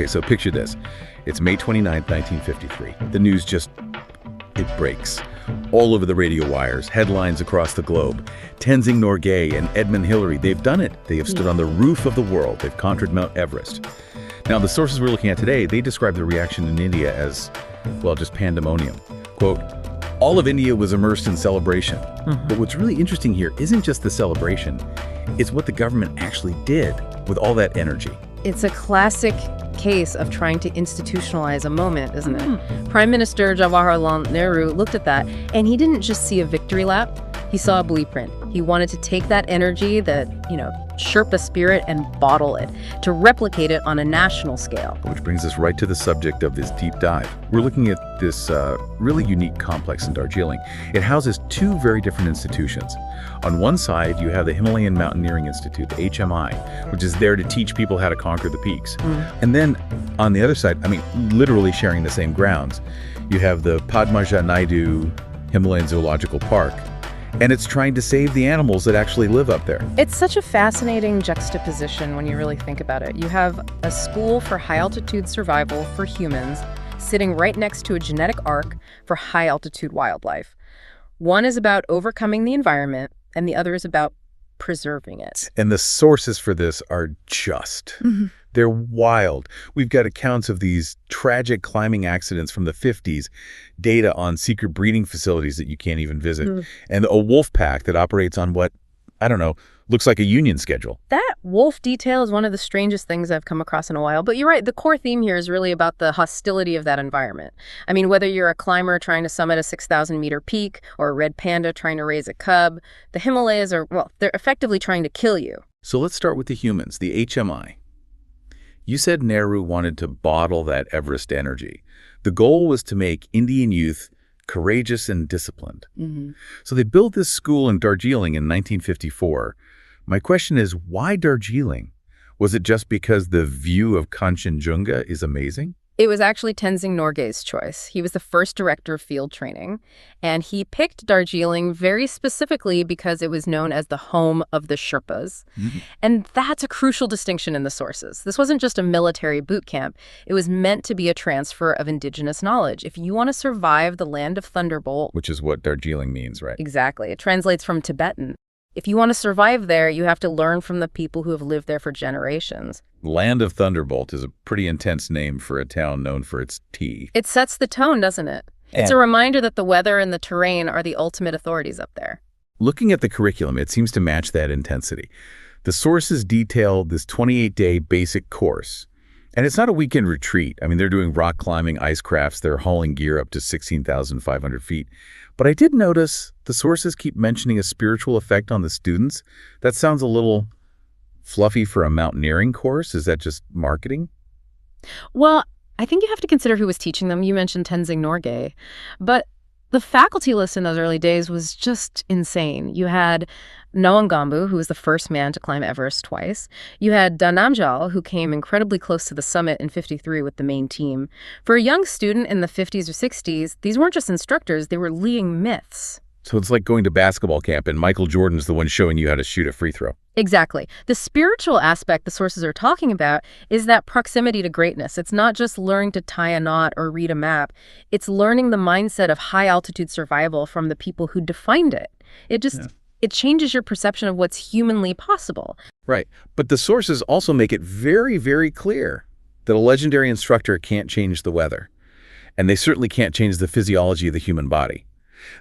so picture this. It's May 29th, 1953. The news it breaks. All over the radio wires, headlines across the globe. Tenzing Norgay and Edmund Hillary, they've done it. They have stood on the roof of the world. They've conquered Mount Everest. Now, the sources we're looking at today, they describe the reaction in India as, well, just pandemonium. Quote, all of India was immersed in celebration. But what's really interesting here isn't just the celebration, it's what the government actually did with all that energy. It's a classic case of trying to institutionalize a moment, isn't it? Prime Minister Jawaharlal Nehru looked at that, and he didn't just see a victory lap. He saw a blueprint. He wanted to take that energy, that, Sherpa spirit, and bottle it, to replicate it on a national scale. Which brings us right to the subject of this deep dive. We're looking at this really unique complex in Darjeeling. It houses two very different institutions. On one side, you have the Himalayan Mountaineering Institute, the HMI, which is there to teach people how to conquer the peaks. And then on the other side, literally sharing the same grounds, you have the Padmaja Naidu Himalayan Zoological Park, and it's trying to save the animals that actually live up there. It's such a fascinating juxtaposition when you really think about it. You have a school for high-altitude survival for humans sitting right next to a genetic ark for high-altitude wildlife. One is about overcoming the environment, and the other is about preserving it. And the sources for this are they're wild. We've got accounts of these tragic climbing accidents from the 50s, data on secret breeding facilities that you can't even visit, and a wolf pack that operates on what, looks like a union schedule. That wolf detail is one of the strangest things I've come across in a while. But you're right, the core theme here is really about the hostility of that environment. Whether you're a climber trying to summit a 6,000-meter peak or a red panda trying to raise a cub, the Himalayas they're effectively trying to kill you. So let's start with the humans, the HMI. You said Nehru wanted to bottle that Everest energy. The goal was to make Indian youth courageous and disciplined. So they built this school in Darjeeling in 1954. My question is, why Darjeeling? Was it just because the view of Kanchenjunga is amazing? It was actually Tenzing Norgay's choice. He was the first director of field training, and he picked Darjeeling very specifically because it was known as the home of the Sherpas. And that's a crucial distinction in the sources. This wasn't just a military boot camp. It was meant to be a transfer of indigenous knowledge. If you want to survive the land of Thunderbolt... Which is what Darjeeling means, right? Exactly. It translates from Tibetan. If you want to survive there, you have to learn from the people who have lived there for generations. Land of Thunderbolt is a pretty intense name for a town known for its tea. It sets the tone, doesn't it? It's a reminder that the weather and the terrain are the ultimate authorities up there. Looking at the curriculum, it seems to match that intensity. The sources detail this 28-day basic course. And it's not a weekend retreat. They're doing rock climbing, ice crafts, they're hauling gear up to 16,500 feet. But I did notice the sources keep mentioning a spiritual effect on the students. That sounds a little fluffy for a mountaineering course. Is that just marketing? Well, I think you have to consider who was teaching them. You mentioned Tenzing Norgay. But the faculty list in those early days was just insane. You had Nawang Gombu, who was the first man to climb Everest twice. You had Jayal, who came incredibly close to the summit in '53 with the main team. For a young student in the 50s or 60s, these weren't just instructors, they were leading myths. So it's like going to basketball camp and Michael Jordan's the one showing you how to shoot a free throw. Exactly. The spiritual aspect the sources are talking about is that proximity to greatness. It's not just learning to tie a knot or read a map. It's learning the mindset of high-altitude survival from the people who defined it. It changes your perception of what's humanly possible. Right. But the sources also make it very, very clear that a legendary instructor can't change the weather. And they certainly can't change the physiology of the human body.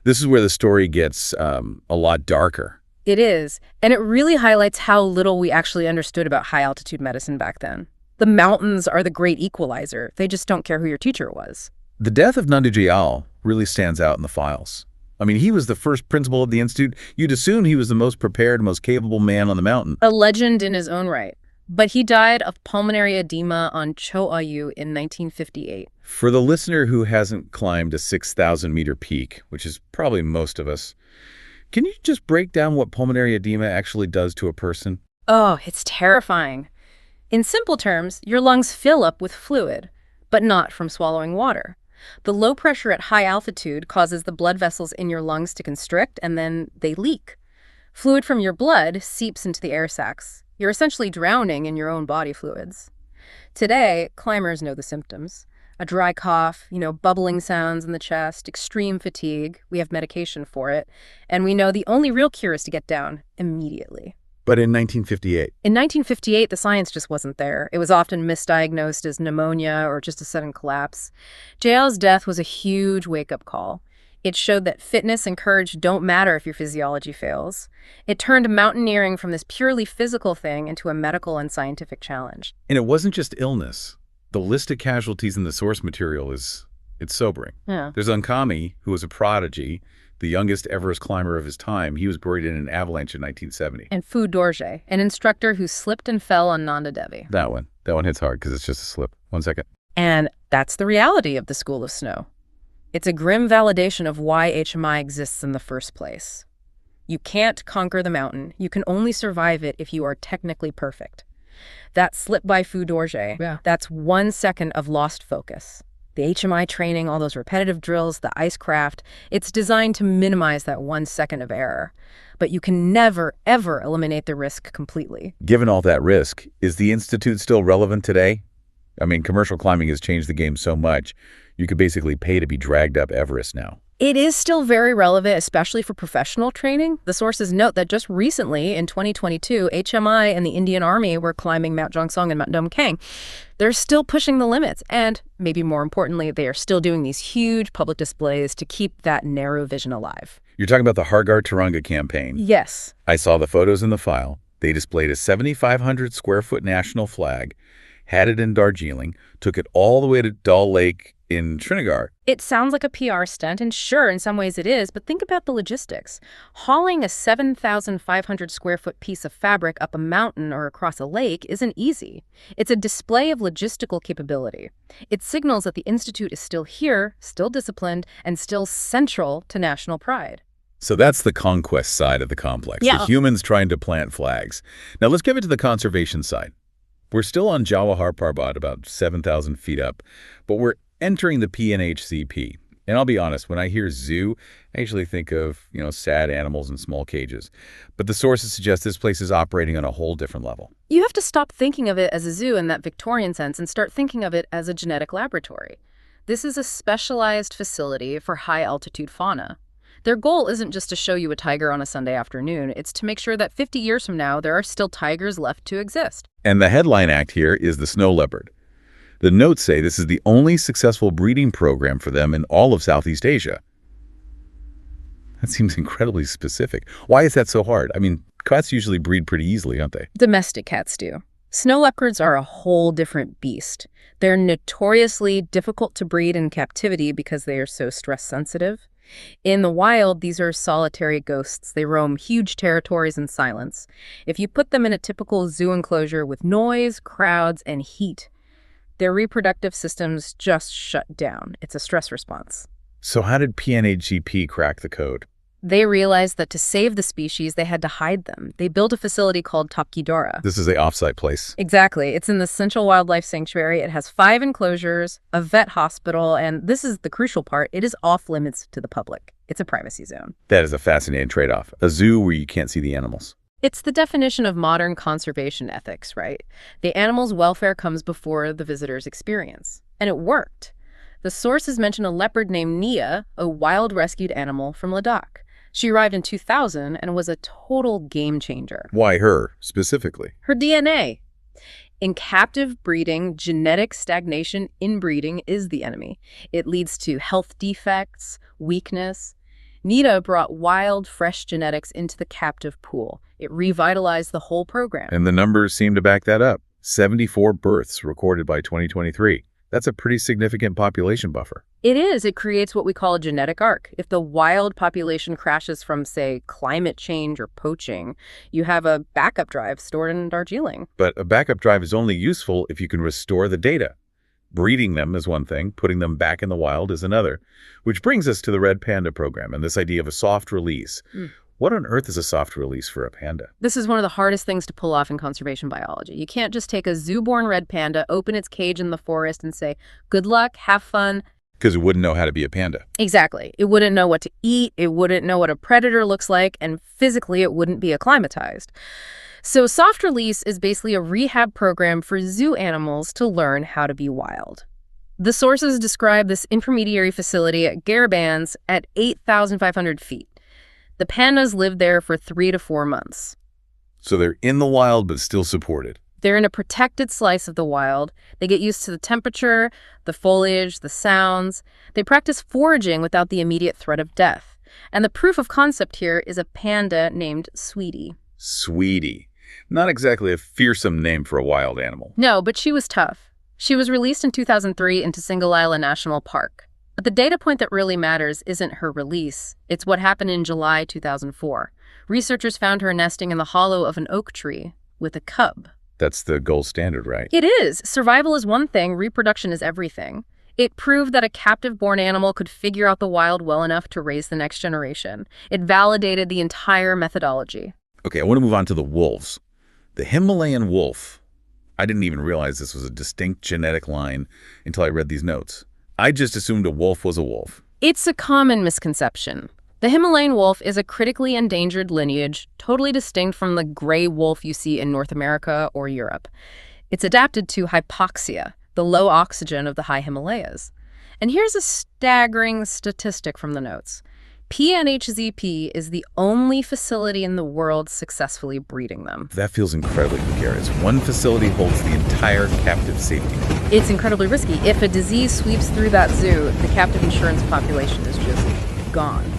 This is where the story gets a lot darker. It is. And it really highlights how little we actually understood about high-altitude medicine back then. The mountains are the great equalizer. They just don't care who your teacher was. The death of Nandu Jayal really stands out in the files. He was the first principal of the institute. You'd assume he was the most prepared, most capable man on the mountain. A legend in his own right. But he died of pulmonary edema on Cho Ayu in 1958. For the listener who hasn't climbed a 6,000-meter peak, which is probably most of us, can you just break down what pulmonary edema actually does to a person? Oh, it's terrifying. In simple terms, your lungs fill up with fluid, but not from swallowing water. The low pressure at high altitude causes the blood vessels in your lungs to constrict, and then they leak. Fluid from your blood seeps into the air sacs. You're essentially drowning in your own body fluids. Today, climbers know the symptoms. A dry cough, bubbling sounds in the chest, extreme fatigue. We have medication for it. And we know the only real cure is to get down immediately. But in 1958? In 1958, the science just wasn't there. It was often misdiagnosed as pneumonia or just a sudden collapse. Jayal's death was a huge wake-up call. It showed that fitness and courage don't matter if your physiology fails. It turned mountaineering from this purely physical thing into a medical and scientific challenge. And it wasn't just illness. The list of casualties in the source material it's sobering. Yeah. There's Unkami, who was a prodigy, the youngest Everest climber of his time. He was buried in an avalanche in 1970. And Fu Dorje, an instructor who slipped and fell on Nanda Devi. That one hits hard because it's just a slip. 1 second. And that's the reality of the School of Snow. It's a grim validation of why HMI exists in the first place. You can't conquer the mountain. You can only survive it if you are technically perfect. That slip by Fu Dorje, that's 1 second of lost focus. The HMI training, all those repetitive drills, the icecraft, it's designed to minimize that 1 second of error. But you can never, ever eliminate the risk completely. Given all that risk, is the Institute still relevant today? I mean, commercial climbing has changed the game so much, you could basically pay to be dragged up Everest now. It is still very relevant, especially for professional training. The sources note that just recently, in 2022, HMI and the Indian Army were climbing Mount Jongsong and Mount Domkang. They're still pushing the limits, and maybe more importantly, they are still doing these huge public displays to keep that narrow vision alive. You're talking about the Hargar Turanga campaign? Yes. I saw the photos in the file. They displayed a 7,500 square foot national flag, had it in Darjeeling, took it all the way to Dal Lake in Srinagar. It sounds like a PR stunt, and sure, in some ways it is, but think about the logistics. Hauling a 7,500 square foot piece of fabric up a mountain or across a lake isn't easy. It's a display of logistical capability. It signals that the Institute is still here, still disciplined, and still central to national pride. So that's the conquest side of the complex, Yeah. the humans trying to plant flags. Now let's give it to the conservation side. We're still on Jawahar Parbat, about 7,000 feet up, but we're entering the PNHCP. And I'll be honest, when I hear zoo, I usually think of, sad animals in small cages. But the sources suggest this place is operating on a whole different level. You have to stop thinking of it as a zoo in that Victorian sense and start thinking of it as a genetic laboratory. This is a specialized facility for high-altitude fauna. Their goal isn't just to show you a tiger on a Sunday afternoon. It's to make sure that 50 years from now, there are still tigers left to exist. And the headline act here is the snow leopard. The notes say this is the only successful breeding program for them in all of Southeast Asia. That seems incredibly specific. Why is that so hard? I mean, cats usually breed pretty easily, aren't they? Domestic cats do. Snow leopards are a whole different beast. They're notoriously difficult to breed in captivity because they are so stress-sensitive. In the wild, these are solitary ghosts. They roam huge territories in silence. If you put them in a typical zoo enclosure with noise, crowds, and heat, their reproductive systems just shut down. It's a stress response. So how did PNHCP crack the code? They realized that to save the species, they had to hide them. They built a facility called Tapkidora. This is a off-site place. Exactly. It's in the Central Wildlife Sanctuary. It has 5 enclosures, a vet hospital, and this is the crucial part, it is off limits to the public. It's a privacy zone. That is a fascinating trade-off. A zoo where you can't see the animals. It's the definition of modern conservation ethics, right? The animal's welfare comes before the visitor's experience. And it worked. The sources mention a leopard named Nia, a wild rescued animal from Ladakh. She arrived in 2000 and was a total game changer. Why her, specifically? Her DNA. In captive breeding, genetic stagnation in breeding is the enemy. It leads to health defects, weakness. Nita brought wild, fresh genetics into the captive pool. It revitalized the whole program. And the numbers seem to back that up. 74 births recorded by 2023. That's a pretty significant population buffer. It is. It creates what we call a genetic arc. If the wild population crashes from, say, climate change or poaching, you have a backup drive stored in Darjeeling. But a backup drive is only useful if you can restore the data. Breeding them is one thing, putting them back in the wild is another. Which brings us to the Red Panda program and this idea of a soft release. What on earth is a soft release for a panda? This is one of the hardest things to pull off in conservation biology. You can't just take a zoo-born red panda, open its cage in the forest, and say, good luck, have fun, Because it wouldn't know how to be a panda. Exactly. It wouldn't know what to eat, it wouldn't know what a predator looks like, and physically it wouldn't be acclimatized. So soft release is basically a rehab program for zoo animals to learn how to be wild. The sources describe this intermediary facility at Garabans at 8,500 feet. The pandas lived there for 3 to 4 months. So they're in the wild but still supported. They're in a protected slice of the wild. They get used to the temperature, the foliage, the sounds. They practice foraging without the immediate threat of death. And the proof of concept here is a panda named Sweetie. Sweetie. Not exactly a fearsome name for a wild animal. No, but she was tough. She was released in 2003 into Single Island National Park. But the data point that really matters isn't her release. It's what happened in July 2004. Researchers found her nesting in the hollow of an oak tree with a cub. That's the gold standard, right? It is. Survival is one thing, reproduction is everything. It proved that a captive-born animal could figure out the wild well enough to raise the next generation. It validated the entire methodology. Okay, I want to move on to the wolves. The Himalayan wolf. I didn't even realize this was a distinct genetic line until I read these notes. I just assumed a wolf was a wolf. It's a common misconception. The Himalayan wolf is a critically endangered lineage, totally distinct from the gray wolf you see in North America or Europe. It's adapted to hypoxia, the low oxygen of the high Himalayas. And here's a staggering statistic from the notes. PNHZP is the only facility in the world successfully breeding them. That feels incredibly precarious. One facility holds the entire captive safety net. It's incredibly risky. If a disease sweeps through that zoo, the captive insurance population is just gone.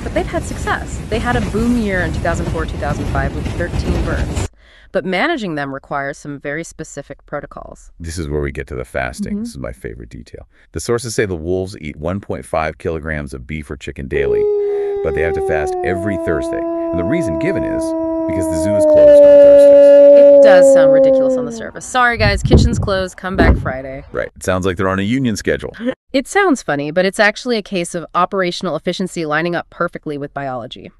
But they've had success. They had a boom year in 2004-2005 with 13 births. But managing them requires some very specific protocols. This is where we get to the fasting. This is my favorite detail. The sources say the wolves eat 1.5 kilograms of beef or chicken daily, but they have to fast every Thursday. And the reason given is because the zoo is closed on Thursdays. It does sound ridiculous on the surface. Sorry, guys, kitchen's closed. Come back Friday. Right. It sounds like they're on a union schedule. It sounds funny, but it's actually a case of operational efficiency lining up perfectly with biology.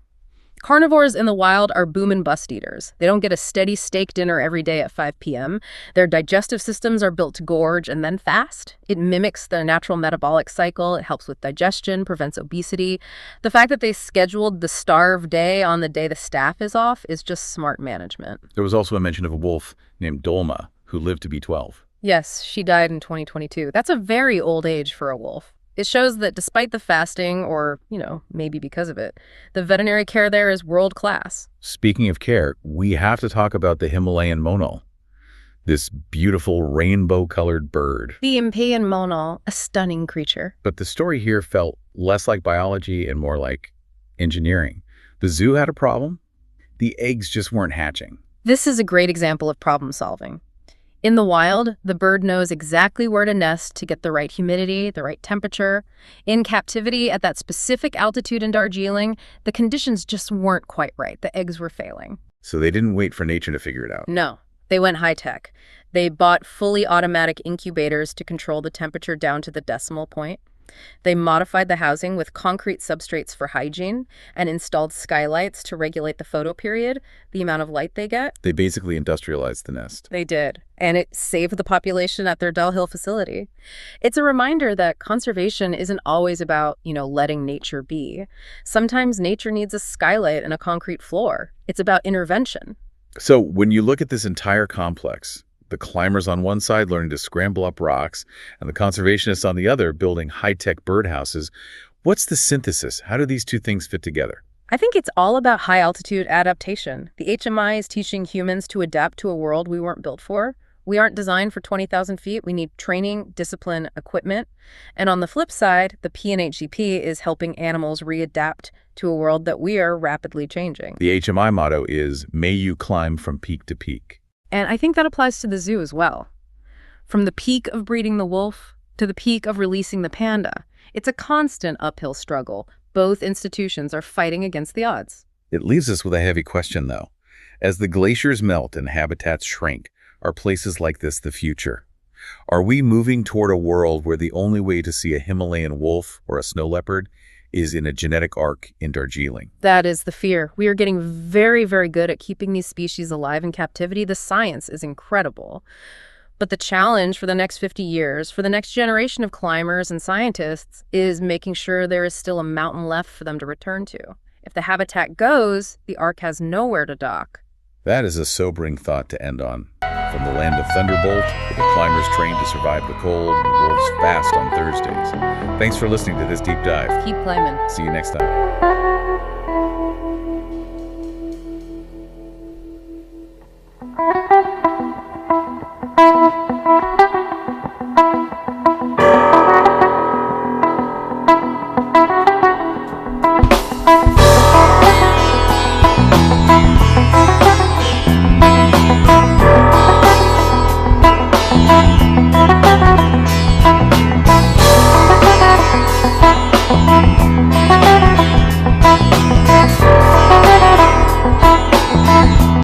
Carnivores in the wild are boom and bust eaters. They don't get a steady steak dinner every day at 5 p.m. Their digestive systems are built to gorge and then fast. It mimics their natural metabolic cycle. It helps with digestion, prevents obesity. The fact that they scheduled the starve day on the day the staff is off is just smart management. There was also a mention of a wolf named Dolma who lived to be 12. Yes, she died in 2022. That's a very old age for a wolf. It shows that despite the fasting, or, maybe because of it, the veterinary care there is world-class. Speaking of care, we have to talk about the Himalayan monal, this beautiful rainbow-colored bird. The Himalayan monal, a stunning creature. But the story here felt less like biology and more like engineering. The zoo had a problem. The eggs just weren't hatching. This is a great example of problem solving. In the wild, the bird knows exactly where to nest to get the right humidity, the right temperature. In captivity, at that specific altitude in Darjeeling, the conditions just weren't quite right. The eggs were failing. So they didn't wait for nature to figure it out. No, they went high-tech. They bought fully automatic incubators to control the temperature down to the decimal point. They modified the housing with concrete substrates for hygiene and installed skylights to regulate the photoperiod, the amount of light they get. They basically industrialized the nest. They did, and it saved the population at their Dull Hill facility. It's a reminder that conservation isn't always about, letting nature be. Sometimes nature needs a skylight and a concrete floor. It's about intervention. So when you look at this entire complex, the climbers on one side learning to scramble up rocks, and the conservationists on the other building high-tech birdhouses. What's the synthesis? How do these two things fit together? I think it's all about high-altitude adaptation. The HMI is teaching humans to adapt to a world we weren't built for. We aren't designed for 20,000 feet. We need training, discipline, equipment. And on the flip side, the PNHGP is helping animals readapt to a world that we are rapidly changing. The HMI motto is, "May you climb from peak to peak." And I think that applies to the zoo as well. From the peak of breeding the wolf to the peak of releasing the panda, it's a constant uphill struggle. Both institutions are fighting against the odds. It leaves us with a heavy question, though. As the glaciers melt and habitats shrink, are places like this the future? Are we moving toward a world where the only way to see a Himalayan wolf or a snow leopard is in a genetic ark in Darjeeling? That is the fear. We are getting very, very good at keeping these species alive in captivity. The science is incredible. But the challenge for the next 50 years, for the next generation of climbers and scientists, is making sure there is still a mountain left for them to return to. If the habitat goes, the Ark has nowhere to dock. That is a sobering thought to end on. From the land of Thunderbolt, where the climbers trained to survive the cold and wolves fast on Thursdays. Thanks for listening to this deep dive. Keep climbing. See you next time.